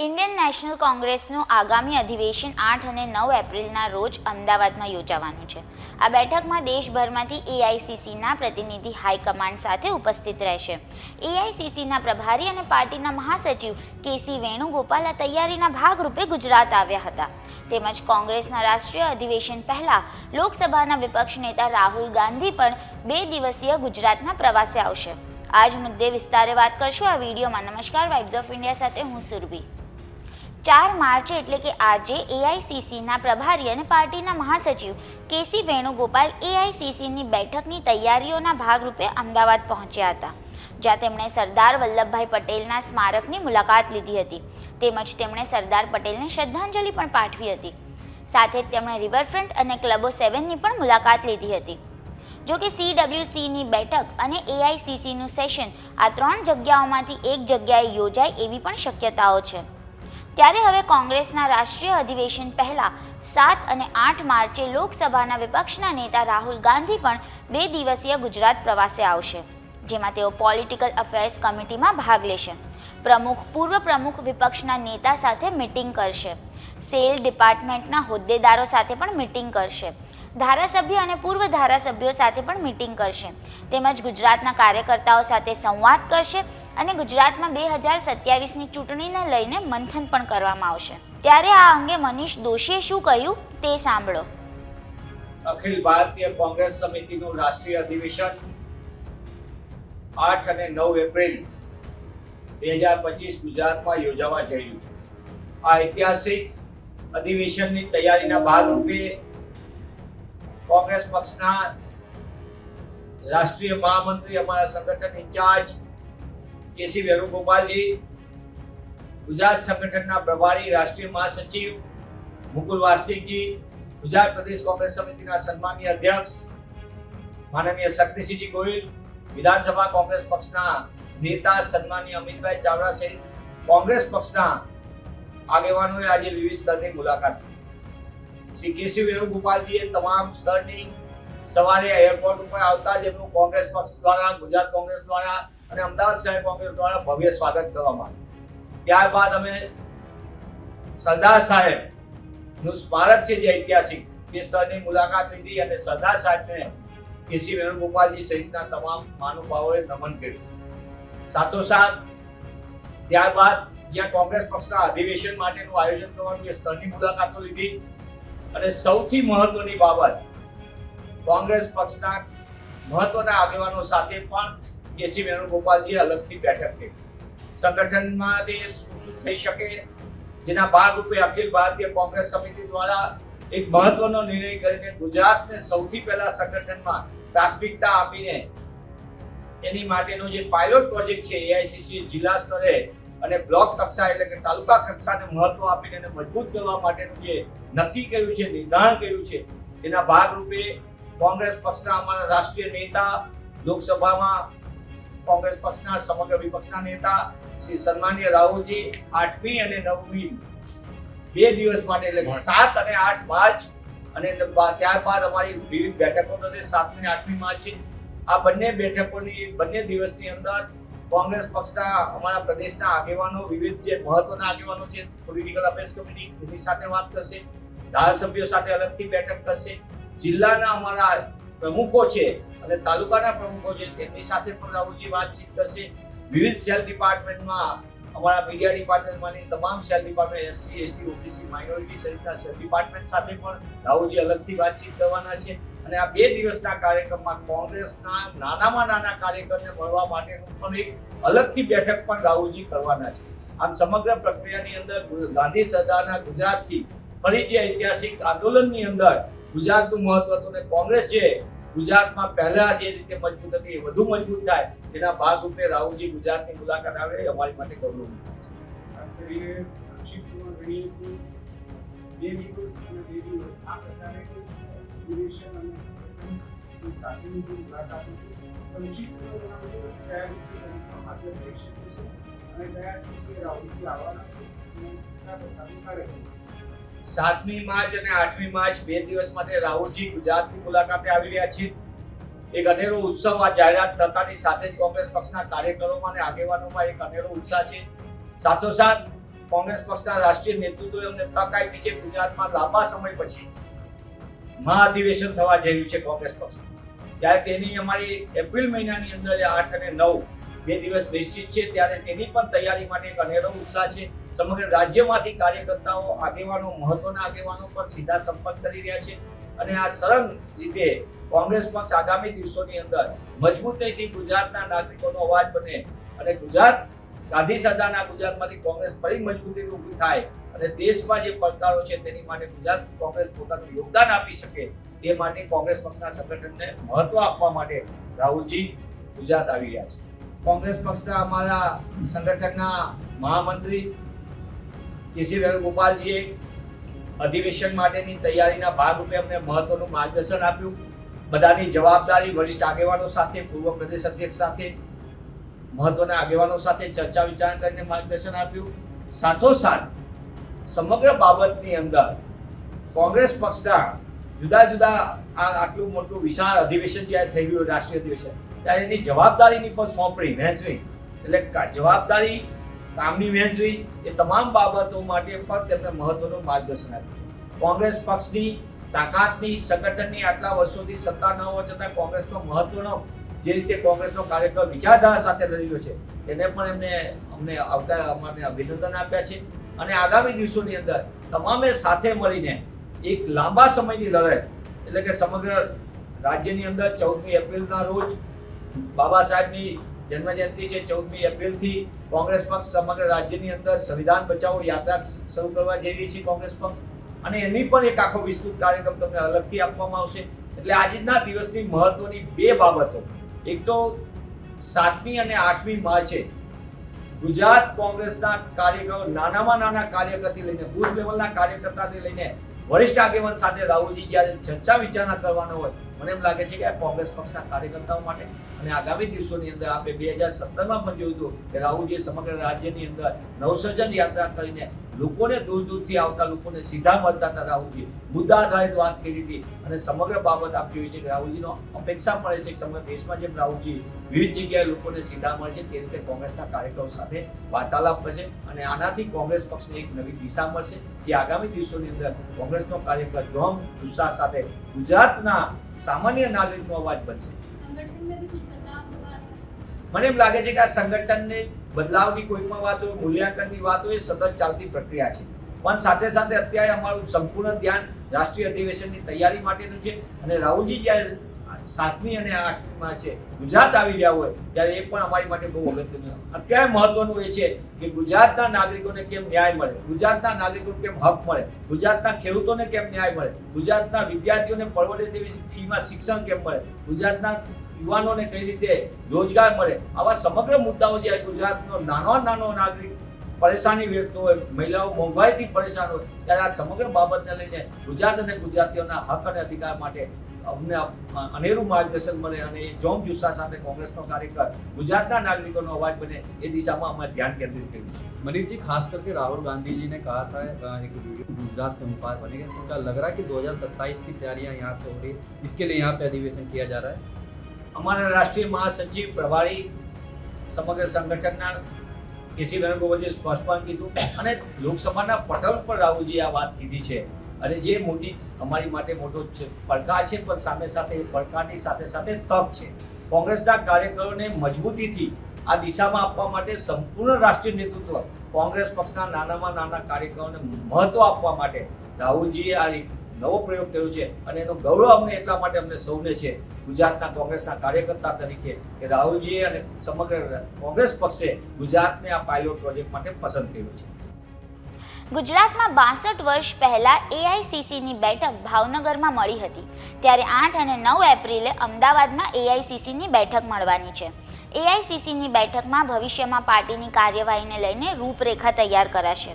Indian national કોંગ્રેસનું આગામી અધિવેશન 8 અને 9 એપ્રિલના રોજ અમદાવાદમાં યોજાવાનું છે. આ બેઠકમાં દેશભરમાંથી એઆઈસીસીના પ્રતિનિધિ હાઈકમાન્ડ સાથે ઉપસ્થિત રહેશે. એઆઈસીસીના પ્રભારી અને પાર્ટીના મહાસચિવ કેસી વેણુગોપાલ આ તૈયારીના ભાગરૂપે ગુજરાત આવ્યા હતા. તેમજ કોંગ્રેસના રાષ્ટ્રીય અધિવેશન પહેલા લોકસભાના વિપક્ષ નેતા રાહુલ ગાંધી પણ 2 દિવસીય ગુજરાતના પ્રવાસે આવશે. આ જ મુદ્દે વિસ્તારે વાત કરશું આ વિડીયોમાં. નમસ્કાર, વાઇબ્સ ઓફ ઇન્ડિયા સાથે હું સુરભી. 4 માર્ચે એટલે કે આજે એઆઈસીસીના પ્રભારી અને પાર્ટીના મહાસચિવ કેસી વેણુગોપાલ એઆઈસીસીની બેઠકની તૈયારીઓના ભાગરૂપે અમદાવાદ પહોંચ્યા હતા, જ્યાં તેમણે સરદાર વલ્લભભાઈ પટેલના સ્મારકની મુલાકાત લીધી હતી. તેમજ તેમણે સરદાર પટેલને શ્રદ્ધાંજલિ પણ પાઠવી હતી. સાથે જ તેમણે રિવરફ્રન્ટ અને ક્લબો 7ની પણ મુલાકાત લીધી હતી. જો કે CWCની બેઠક અને એઆઈસીસીનું સેશન આ 3 જગ્યાઓમાંથી એક જગ્યાએ યોજાય એવી પણ શક્યતાઓ છે. ત્યારે હવે કોંગ્રેસના રાષ્ટ્રીય અધિવેશન પહેલા 7 અને 8 માર્ચે લોકસભાના વિપક્ષના નેતા રાહુલ ગાંધી પણ 2 દિવસીય ગુજરાત પ્રવાસે આવશે, જેમાં તેઓ પોલિટિકલ અફેર્સ કમિટીમાં ભાગ લેશે. પ્રમુખ, પૂર્વ પ્રમુખ વિપક્ષના નેતા સાથે મિટિંગ કરશે. સેલ ડિપાર્ટમેન્ટના હોદ્દેદારો સાથે પણ મિટિંગ કરશે. ધારાસભ્ય અને પૂર્વ ધારાસભ્યો સાથે પણ મિટિંગ કરશે. તેમજ ગુજરાતના કાર્યકર્તાઓ સાથે સંવાદ કરશે અને ગુજરાતમાં 2027ની ચૂંટણીને લઈને મંથન પણ કરવામાં આવશે. ત્યારે આ અંગે મનીષ દોશીએ શું કહ્યું તે સાંભળો. અખિલ ભારતીય કોંગ્રેસ સમિતિનું રાષ્ટ્રીય અધિવેશન 8 અને 9 એપ્રિલ 2025 ગુજરાતમાં યોજાવા જઈ રહ્યું છે. આ ઐતિહાસિક અધિવેશનની તૈયારીના ભાગરૂપે કોંગ્રેસ પક્ષના રાષ્ટ્રીય મહામંત્રી, અમારા સંગઠન ઇન્ચાર્જ કેસી વેણુગોપાલજી, ગુજરાત સંગઠનના પ્રભારી રાષ્ટ્રીય મહાસચિવ મુકુલ વાસ્તિકજી, ગુજરાત પ્રદેશ કોંગ્રેસ સમિતિના સન્માનીય અધ્યક્ષ માનનીય શક્તિસિંહજી ગોહિલ, વિધાનસભા કોંગ્રેસ પક્ષના નેતા સન્માનીય અમિતભાઈ ચાવડા સહિત કોંગ્રેસ પક્ષના આગેવાનોએ આજે વિવિધ સ્તરની મુલાકાત લીધી. શ્રી કેસી વેણુગોપાલજીએ તમામ સ્તરની સવારે એરપોર્ટ ઉપર આવતા જ એમનું કોંગ્રેસ પક્ષ દ્વારા, ગુજરાત કોંગ્રેસ દ્વારા અને અમદાવાદ શહેર કોંગ્રેસ દ્વારા ભવ્ય સ્વાગત કરવામાં આવ્યું. ત્યારબાદ અમે સરદાર સાહેબનું સ્મારક છે જે ઐતિહાસિક, તે સ્થળની મુલાકાત લીધી અને સરદાર સાહેબને કેસી વેણુગોપાલજી સહિતના તમામ મહાનુભાવોએ નમન કર્યું. સાથોસાથ ત્યારબાદ જ્યાં કોંગ્રેસ પક્ષના અધિવેશન માટેનું આયોજન કરવાનું એ સ્થળની મુલાકાતો લીધી અને સૌથી મહત્વની બાબત, કોંગ્રેસ પક્ષના મહત્વના આગેવાનો સાથે પણ કેસી વેણુગોપાલજીએ અલગથી બેઠક કરી. સંગઠનમાં તે શું થઈ શકે જેના ભાગરૂપે અખિલ ભારતીય કોંગ્રેસ સમિતિ દ્વારા એક મહત્વનો નિર્ણય કરીને ગુજરાતને સૌથી પહેલા સંગઠનમાં પ્રાથમિકતા આપીને એની માટેનો જે પાયલોટ પ્રોજેક્ટ છે એઆઈસીસી જિલ્લા સ્તરે અને બ્લોક કક્ષા એટલે કે તાલુકા કક્ષાને મહત્વ આપીને એને મજબૂત કરવા માટેનું જે નક્કી કર્યું છે, નિર્ધારણ કર્યું છે, તેના ભાગરૂપે કોંગ્રેસ પક્ષના અમારા રાષ્ટ્રીય નેતા, લોકસભામાં કોંગ્રેસ પક્ષના સમગ્ર વિપક્ષના નેતા શ્રી સન્માનીય રાહુલજી 8મી અને 9મી 2 દિવસ માટે એટલે 7 અને 8 માર્ચ અને ત્યારબાદ અમારી વિવિધ બેઠકો થશે 7મી અને 8મી માર્ચે. આ બંને બેઠકોની બંને દિવસની અંદર કોંગ્રેસ પક્ષના અમારા પ્રદેશના આગેવાનો, વિવિધ જે મહત્વના આગેવાનો છે, પોલિટિકલ અફેર્સ કમિટી એની સાથે વાત કરશે, ધારાસભ્યો સાથે અલગથી બેઠક કરશે, જિલ્લાના અમારા પ્રમુખો છે અને તાલુકાના પ્રમુખો છે તેમની સાથે પણ રાહુલજી વાતચીત કરશે. વિવિધ સેલ ડિપાર્ટમેન્ટમાં અમારા મીડિયા ડિપાર્ટમેન્ટમાંની તમામ cell department, SC, ST, OBC, minority સહિતના સેલ ડિપાર્ટમેન્ટ સાથે પણ રાહુલજી અલગથી વાતચીત કરવાના છે. અને આ 2 દિવસના કાર્યક્રમમાં કોંગ્રેસના નાનામાં નાના કાર્યકરને મળવા માટેનું પણ એક અલગથી બેઠક પણ રાહુલજી કરવાના છે. આમ સમગ્ર પ્રક્રિયાની અંદર ગાંધી સરદારના ગુજરાતથી ફરી જે ઐતિહાસિક આંદોલનની અંદર ગુજરાતનું મહત્વ હતું અને કોંગ્રેસ જે ગુજરાતમાં પહેલા જે રીતે મજબૂત હતી એ વધુ મજબૂત થાય તેના ભાગરૂપે રાહુલજી ગુજરાતની મુલાકાત આવે એ અમારી માટે ગૌરવની વાત છે. ખાસ કરીને સંક્ષિપ્તમાં ગણીએ તો 2 દિવસ અને 2 દિવસ આ પ્રકારે અધિવેશન અને સંગઠન સાથેની જે મુલાકાત હતી, સંક્ષિપ્તમાં જણાવજો કયા દિવસે કાર્યક્રમ હાજર થઈ શકે છે અને કયા દિવસે રાહુલજી આવવાના છે અને કયા પ્રકારનું કાર્યક્રમ. 7મી માર્ચ અને 8મી માર્ચ 2 દિવસ માટે રાહુલજી ગુજરાતની મુલાકાતે આવી રહ્યા છે. એક અનેરો ઉત્સવ આ જાહેરાત થતાની સાથે જ કોંગ્રેસ પક્ષના કાર્યકરોમાં અને આગેવાનોમાં એક અનેરો ઉત્સાહ છે. સાથોસાથ કોંગ્રેસ પક્ષના રાષ્ટ્રીય નેતૃત્વએ અમને તક આપી છે. ગુજરાતમાં લાંબા સમય પછી મહાઅધિવેશન થવા જઈ રહ્યું છે કોંગ્રેસ પક્ષ. ત્યારે તેની અમારી એપ્રિલ મહિનાની અંદર 8 અને 9 બે દિવસ નિશ્ચિત છે. ત્યારે તેની પણ તૈયારી માટે એક અનેરો ઉત્સાહ છે. સમગ્ર રાજ્યમાંથી કાર્યકર્તાઓ, આગેવાનો, મહત્વના આગેવાનો પણ સીધા સંપર્ક કરી રહ્યા છે અને આ સરળ રીતે કોંગ્રેસ પક્ષ આગામી દિવસોની અંદર મજબૂતાઈથી ગુજરાતના નાગરિકોનો અવાજ બને અને ગુજરાત ગાંધી સદાના ગુજરાતમાંથી કોંગ્રેસ ફરી મજબૂતીથી ઊભી થાય અને દેશમાં જે પડકારો છે તેની માટે ગુજરાત કોંગ્રેસ પોતાનું યોગદાન આપી શકે તે માટે કોંગ્રેસ પક્ષના સંગઠનને મહત્વ આપવા માટે રાહુલજી ગુજરાત આવી રહ્યા છે. કોંગ્રેસ પક્ષના અમારા સંગઠનના મહામંત્રી કેસી વેણુગોપાલજીએ અધિવેશન માટેની તૈયારીના ભાગરૂપે અમને મહત્વનું માર્ગદર્શન આપ્યું. બધાની જવાબદારી વરિષ્ઠ આગેવાનો સાથે, પૂર્વ પ્રદેશ અધ્યક્ષ સાથે, મહત્વના આગેવાનો સાથે ચર્ચા વિચારણા કરીને માર્ગદર્શન આપ્યું. સાથોસાથ સમગ્ર બાબતની અંદર કોંગ્રેસ પક્ષના જુદા જુદા આટલું મોટું વિશાળ અધિવેશન જ્યારે થઈ ગયું રાષ્ટ્રીય અધિવેશન, ત્યારે એની જવાબદારીની પણ સોંપણી, વહેંચણી, એટલે જવાબદારી, કામની વહેંચણી, એ તમામ બાબતો માટે પણ તેમને મહત્વનું માર્ગદર્શન આપ્યું. કોંગ્રેસ પક્ષની તાકાતની, સંગઠનની આટલા વર્ષોથી સત્તા ન હોવા છતાં કોંગ્રેસનો મહત્વનો જે રીતે કોંગ્રેસનો કાર્યકર વિચારધારા સાથે લડી રહ્યો છે તેને પણ અમને આવકાર માટે અભિનંદન આપ્યા છે અને આગામી દિવસોની અંદર તમામે સાથે મળીને એક લાંબા સમયની લડાઈ, એટલે કે સમગ્ર રાજ્યની અંદર 14મી એપ્રિલના રોજ બાબા સાહેબની જન્મજયંતિ છે. 14મી એપ્રિલથી કોંગ્રેસ પક્ષ સમગ્ર રાજ્યની અંદર સંવિધાન બચાવો યાત્રા શરૂ કરવા જઈ રહી છે કોંગ્રેસ પક્ષ, અને એની પણ એક આખો વિસ્તૃત કાર્યક્રમ તમને અલગથી આપવામાં આવશે. એટલે આજના દિવસની મહત્વની બે બાબતો, એક તો 7મી અને 8મી માર્ચે ગુજરાત કોંગ્રેસના કાર્યકરો, નાનામાં નાના કાર્યકરથી લઈને બૂથ લેવલના કાર્યકર્તાથી લઈને વરિષ્ઠ આગેવાન સાથે રાહુલજી જ્યારે ચર્ચા વિચારણા કરવાનો હોય, મને એમ લાગે છે કે આ કોંગ્રેસ પક્ષના કાર્યકર્તાઓ માટે અને આગામી દિવસોની અંદર આપણે 2017માં પણ જોયું હતું કે રાહુલજીએ સમગ્ર રાજ્યની અંદર નવસર્જન યાત્રા કરીને લોકોને દૂર દૂરથી આવતા લોકોને સીધા મળતા હતા. રાહુલજી મુદ્દા આધારિત વાત કરી હતી અને સમગ્ર બાબત આપ જોઈ છે કે રાહુલજીનો અપેક્ષા મળે છે કે સમગ્ર દેશમાં જેમ રાહુલજી વિવિધ જગ્યાએ લોકોને સીધા મળે છે તે રીતે કોંગ્રેસના કાર્યકરો સાથે વાર્તાલાપ કરશે અને આનાથી કોંગ્રેસ પક્ષને એક નવી દિશા મળશે જે આગામી દિવસોની અંદર કોંગ્રેસનો કાર્યકર જોમ જુસ્સા સાથે ગુજરાતના સામાન્ય નાગરિકનો અવાજ બનશે. મને એમ લાગે છે કે આ સંગઠનને બદલાવની કોઈ પણ વાત હોય, મૂલ્યાંકનની વાત હોય, સતત ચાલતી પ્રક્રિયા છે. પણ સાથે સાથે અત્યારે અમારું સંપૂર્ણ ધ્યાન રાષ્ટ્રીય અધિવેશનની તૈયારી માટેનું છે અને રાહુલજી જ્યારે 7મી અને 8મી માર્ચે ગુજરાત આવી રહ્યા હોય ત્યારે એ પણ અમારી માટે બહુ અગત્યનું. અત્યારે મહત્વનું એ છે કે ગુજરાતના નાગરિકોને કેમ ન્યાય મળે, ગુજરાતના નાગરિકોને કેમ હક મળે, ગુજરાતના ખેડૂતોને કેમ ન્યાય મળે, ગુજરાતના વિદ્યાર્થીઓને પરવડે તેવી ફીમાં શિક્ષણ કેમ મળે, ગુજરાતના યુવાનોને કઈ રીતે રોજગાર મળે, આવા સમગ્ર મુદ્દાઓ જે ગુજરાતનો નાનો નાગરિક પરેશાની વેઠતો હોય, મહિલાઓ મોંઘવારીથી પરેશાન હોય, ત્યારે આ સમગ્ર બાબતને લઈને ગુજરાત અને ગુજરાતીઓના હક અને અધિકાર માટે અમને અનેરું માર્ગદર્શન મળે અને એ જોમ જુસ્સા સાથે કોંગ્રેસનો કાર્યકર ગુજરાતના નાગરિકોનો અવાજ બને એ દિશામાં અમે ધ્યાન કેंद्रित કર્યું છે. मनीष जी, खास करके राहुल गांधी जी ने कहा था एक वीडियो गुजरात से मुखार बनेगा, तो क्या लग रहा है कि 2027 की तैयारियां यहाँ से हो रही है, इसके लिए यहाँ पे अधिवेशन किया जा रहा है? અમારા રાષ્ટ્રીય મહાસચિવ પ્રભારી સમગ્ર સંગઠનના કેસી વેણુગોપાલજીએ સ્પષ્ટપણે કીધું અને લોકસભાના પટલ પર રાહુલજીએ આ વાત કીધી છે અને જે મોટી અમારી માટે મોટો પડકાર છે, પણ સામે સાથે એ પડકારની સાથે સાથે તક છે. કોંગ્રેસના કાર્યકરોને મજબૂતીથી આ દિશામાં આપવા માટે સંપૂર્ણ રાષ્ટ્રીય નેતૃત્વ કોંગ્રેસ પક્ષના નાનામાં નાના કાર્યકરોને મહત્વ આપવા માટે રાહુલજીએ આ નવો પ્રયોગ કર્યો છે અને એનો ગૌરવ અમને એટલા માટે અમને સૌને છે ગુજરાતના કોંગ્રેસના કાર્યકર્તા તરીકે કે રાહુલજીએ અને સમગ્ર કોંગ્રેસ પક્ષે ગુજરાતને આ પાયલોટ પ્રોજેક્ટ માટે પસંદ કર્યો છે. ગુજરાતમાં 62 વર્ષ પહેલા એઆઈસીસીની બેઠક ભાવનગરમાં મળી હતી, ત્યારે 8 અને 9 એપ્રિલે અમદાવાદમાં એઆઈસીસીની બેઠક મળવાની છે. એઆઈસીસીની બેઠકમાં ભવિષ્યમાં પાર્ટીની કાર્યવાહીને લઈને રૂપરેખા તૈયાર કરાશે.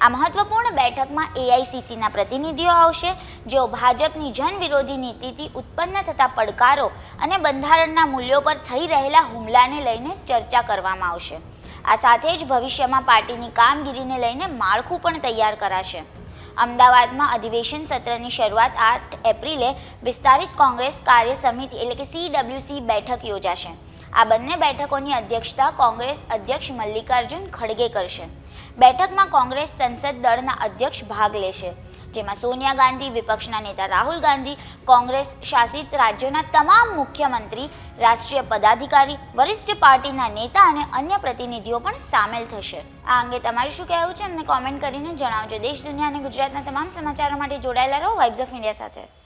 આ મહત્વપૂર્ણ બેઠકમાં એઆઈસીસીના પ્રતિનિધિઓ આવશે, જેઓ ભાજપની જનવિરોધી નીતિથી ઉત્પન્ન થતા પડકારો અને બંધારણના મૂલ્યો પર થઈ રહેલા હુમલાને લઈને ચર્ચા કરવામાં આવશે. આ સાથે જ ભવિષ્યમાં પાર્ટીની કામગીરીને લઈને માળખું પણ તૈયાર કરાશે. અમદાવાદમાં અધિવેશન સત્રની શરૂઆત 8 એપ્રિલે વિસ્તારિત કોંગ્રેસ કાર્ય સમિતિ એટલે કે CWC બેઠક યોજાશે. આ બંને બેઠકોની અધ્યક્ષતા કોંગ્રેસ અધ્યક્ષ મલ્લિકાર્જુન ખડગે કરશે. બેઠકમાં કોંગ્રેસ સંસદ દળના અધ્યક્ષ ભાગ લેશે, જેમાં સોનિયા ગાંધી, વિપક્ષના નેતા રાહુલ ગાંધી, કોંગ્રેસ શાસિત રાજ્યોના તમામ મુખ્યમંત્રી, રાષ્ટ્રીય પદાધિકારી, વરિષ્ઠ પાર્ટીના નેતા અને અન્ય પ્રતિનિધિઓ પણ સામેલ થશે. આ અંગે તમારું શું કહેવું છે અમને કોમેન્ટ કરીને જણાવજો. દેશ, દુનિયા અને ગુજરાતના તમામ સમાચારો માટે જોડાયેલા રહો વાઇબ્સ ઓફ ઇન્ડિયા સાથે.